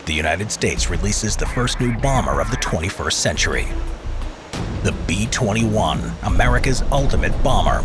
the United States releases the first new bomber of the 21st century. The B-21, America's ultimate bomber.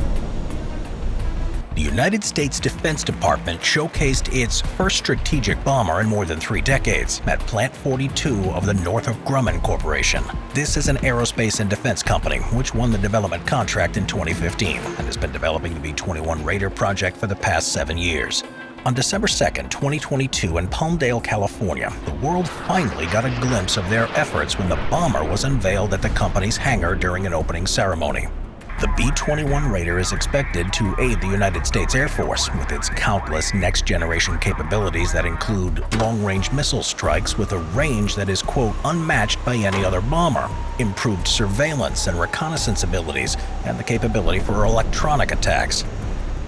The United States Defense Department showcased its first strategic bomber in more than 3 decades at Plant 42 of the Northrop Grumman Corporation. This is an aerospace and defense company which won the development contract in 2015 and has been developing the B-21 Raider project for the past 7 years. On December 2, 2022 in Palmdale, California, the world finally got a glimpse of their efforts when the bomber was unveiled at the company's hangar during an opening ceremony. The B-21 Raider is expected to aid the United States Air Force with its countless next-generation capabilities that include long-range missile strikes with a range that is, quote, unmatched by any other bomber, improved surveillance and reconnaissance abilities, and the capability for electronic attacks.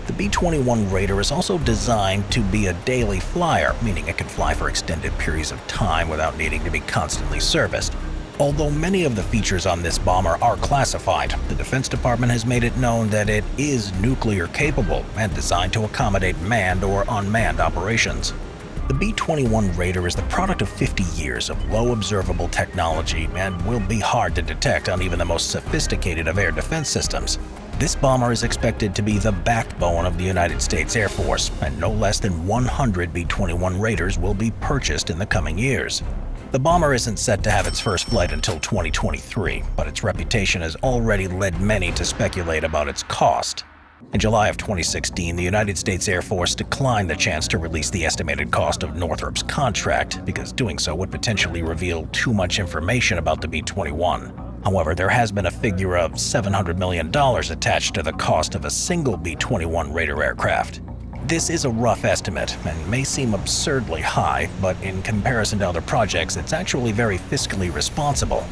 The B-21 Raider is also designed to be a daily flyer, meaning it can fly for extended periods of time without needing to be constantly serviced. Although many of the features on this bomber are classified, the Defense Department has made it known that it is nuclear capable and designed to accommodate manned or unmanned operations. The B-21 Raider is the product of 50 years of low observable technology and will be hard to detect on even the most sophisticated of air defense systems. This bomber is expected to be the backbone of the United States Air Force, and no less than 100 B-21 Raiders will be purchased in the coming years. The bomber isn't set to have its first flight until 2023, but its reputation has already led many to speculate about its cost. In July of 2016, the United States Air Force declined the chance to release the estimated cost of Northrop's contract because doing so would potentially reveal too much information about the B-21. However, there has been a figure of $700 million attached to the cost of a single B-21 Raider aircraft. This is a rough estimate and may seem absurdly high, but in comparison to other projects, it's actually very fiscally responsible.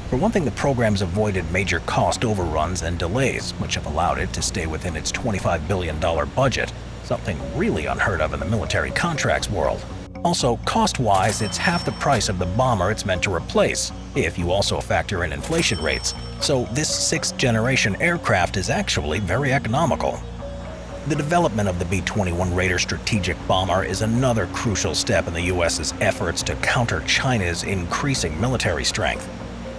For one thing, the program's avoided major cost overruns and delays, which have allowed it to stay within its $25 billion budget, something really unheard of in the military contracts world. Also, cost-wise, it's half the price of the bomber it's meant to replace, if you also factor in inflation rates. So this 6th-generation aircraft is actually very economical. The development of the B-21 Raider strategic bomber is another crucial step in the U.S.'s efforts to counter China's increasing military strength.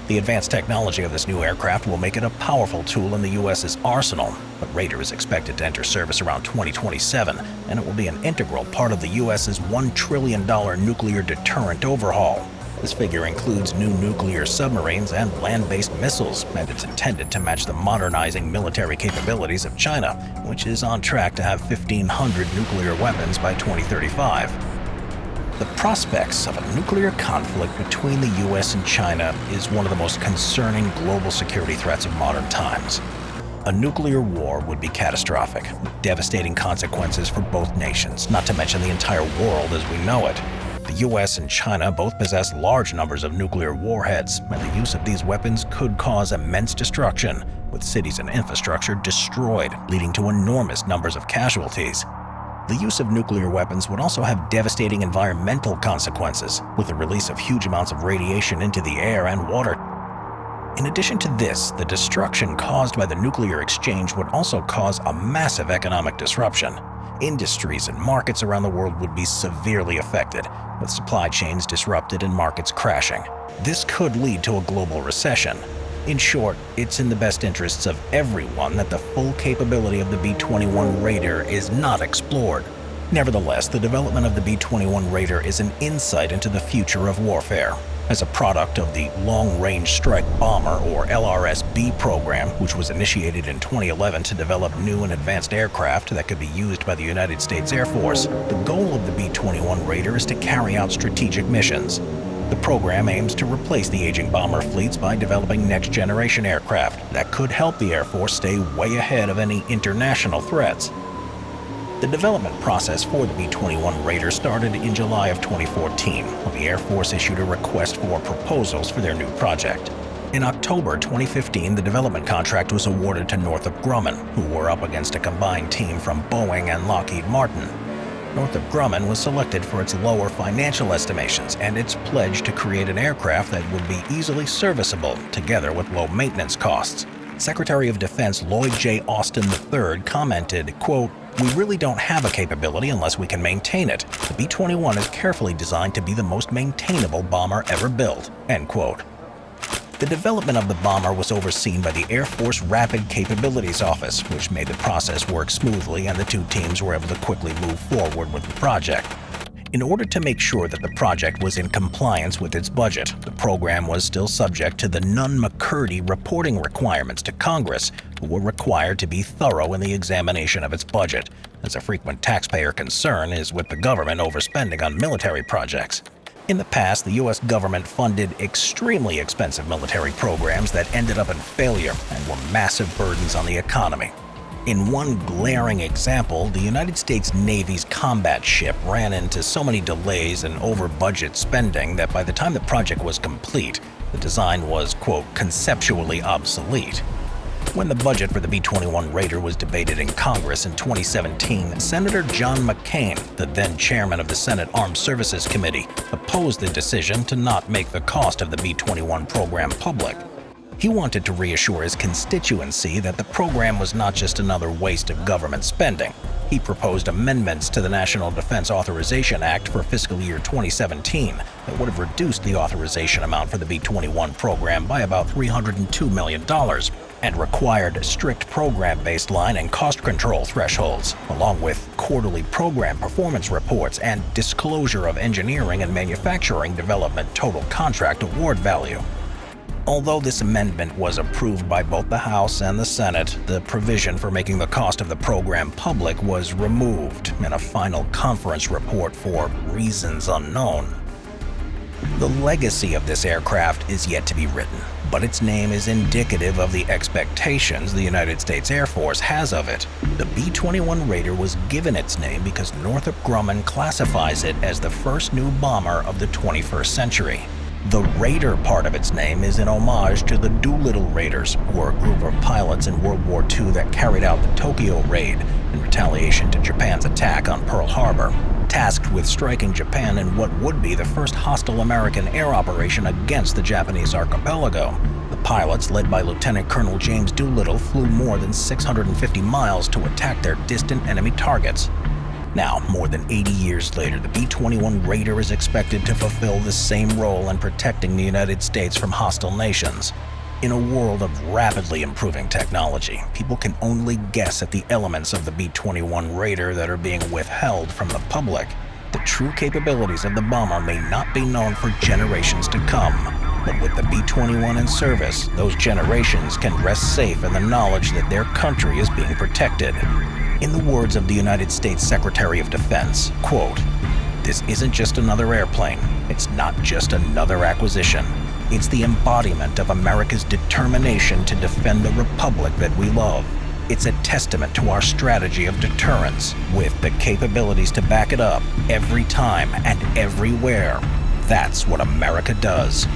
The advanced technology of this new aircraft will make it a powerful tool in the U.S.'s arsenal, but Raider is expected to enter service around 2027, and it will be an integral part of the U.S.'s $1 trillion nuclear deterrent overhaul. This figure includes new nuclear submarines and land-based missiles, and it's intended to match the modernizing military capabilities of China, which is on track to have 1,500 nuclear weapons by 2035. The prospects of a nuclear conflict between the U.S. and China is one of the most concerning global security threats of modern times. A nuclear war would be catastrophic, with devastating consequences for both nations, not to mention the entire world as we know it. The U.S. and China both possess large numbers of nuclear warheads, and the use of these weapons could cause immense destruction, with cities and infrastructure destroyed, leading to enormous numbers of casualties. The use of nuclear weapons would also have devastating environmental consequences, with the release of huge amounts of radiation into the air and water. In addition to this, the destruction caused by the nuclear exchange would also cause a massive economic disruption. Industries and markets around the world would be severely affected, with supply chains disrupted and markets crashing. This could lead to a global recession. In short, it's in the best interests of everyone that the full capability of the B-21 Raider is not explored. Nevertheless, the development of the B-21 Raider is an insight into the future of warfare. As a product of the Long Range Strike Bomber, or LRS-B program, which was initiated in 2011 to develop new and advanced aircraft that could be used by the United States Air Force, the goal of the B-21 Raider is to carry out strategic missions. The program aims to replace the aging bomber fleets by developing next-generation aircraft that could help the Air Force stay way ahead of any international threats. The development process for the B-21 Raider started in July of 2014, when the Air Force issued a request for proposals for their new project. In October 2015, the development contract was awarded to Northrop Grumman, who were up against a combined team from Boeing and Lockheed Martin. Northrop Grumman was selected for its lower financial estimations and its pledge to create an aircraft that would be easily serviceable, together with low maintenance costs. Secretary of Defense Lloyd J. Austin III commented, quote, "We really don't have a capability unless we can maintain it. The B-21 is carefully designed to be the most maintainable bomber ever built," end quote. The development of the bomber was overseen by the Air Force Rapid Capabilities Office, which made the process work smoothly, and the two teams were able to quickly move forward with the project. In order to make sure that the project was in compliance with its budget, the program was still subject to the Nunn-McCurdy reporting requirements to Congress, who were required to be thorough in the examination of its budget, as a frequent taxpayer concern is with the government overspending on military projects. In the past, the U.S. government funded extremely expensive military programs that ended up in failure and were massive burdens on the economy. In one glaring example, the United States Navy's combat ship ran into so many delays and over-budget spending that by the time the project was complete, the design was, quote, conceptually obsolete. When the budget for the B-21 Raider was debated in Congress in 2017, Senator John McCain, the then chairman of the Senate Armed Services Committee, opposed the decision to not make the cost of the B-21 program public. He wanted to reassure his constituency that the program was not just another waste of government spending. He proposed amendments to the National Defense Authorization Act for fiscal year 2017 that would have reduced the authorization amount for the B-21 program by about $302 million and required strict program baseline and cost control thresholds, along with quarterly program performance reports and disclosure of engineering and manufacturing development total contract award value. Although this amendment was approved by both the House and the Senate, the provision for making the cost of the program public was removed in a final conference report for reasons unknown. The legacy of this aircraft is yet to be written, but its name is indicative of the expectations the United States Air Force has of it. The B-21 Raider was given its name because Northrop Grumman classifies it as the first new bomber of the 21st century. The Raider part of its name is an homage to the Doolittle Raiders, who were a group of pilots in World War II that carried out the Tokyo Raid in retaliation to Japan's attack on Pearl Harbor. Tasked with striking Japan in what would be the first hostile American air operation against the Japanese archipelago, the pilots, led by Lieutenant Colonel James Doolittle, flew more than 650 miles to attack their distant enemy targets. Now, more than 80 years later, the B-21 Raider is expected to fulfill the same role in protecting the United States from hostile nations. In a world of rapidly improving technology, people can only guess at the elements of the B-21 Raider that are being withheld from the public. The true capabilities of the bomber may not be known for generations to come, but with the B-21 in service, those generations can rest safe in the knowledge that their country is being protected. In the words of the United States Secretary of Defense, quote, "This isn't just another airplane. It's not just another acquisition. It's the embodiment of America's determination to defend the republic that we love. It's a testament to our strategy of deterrence, with the capabilities to back it up every time and everywhere. That's what America does."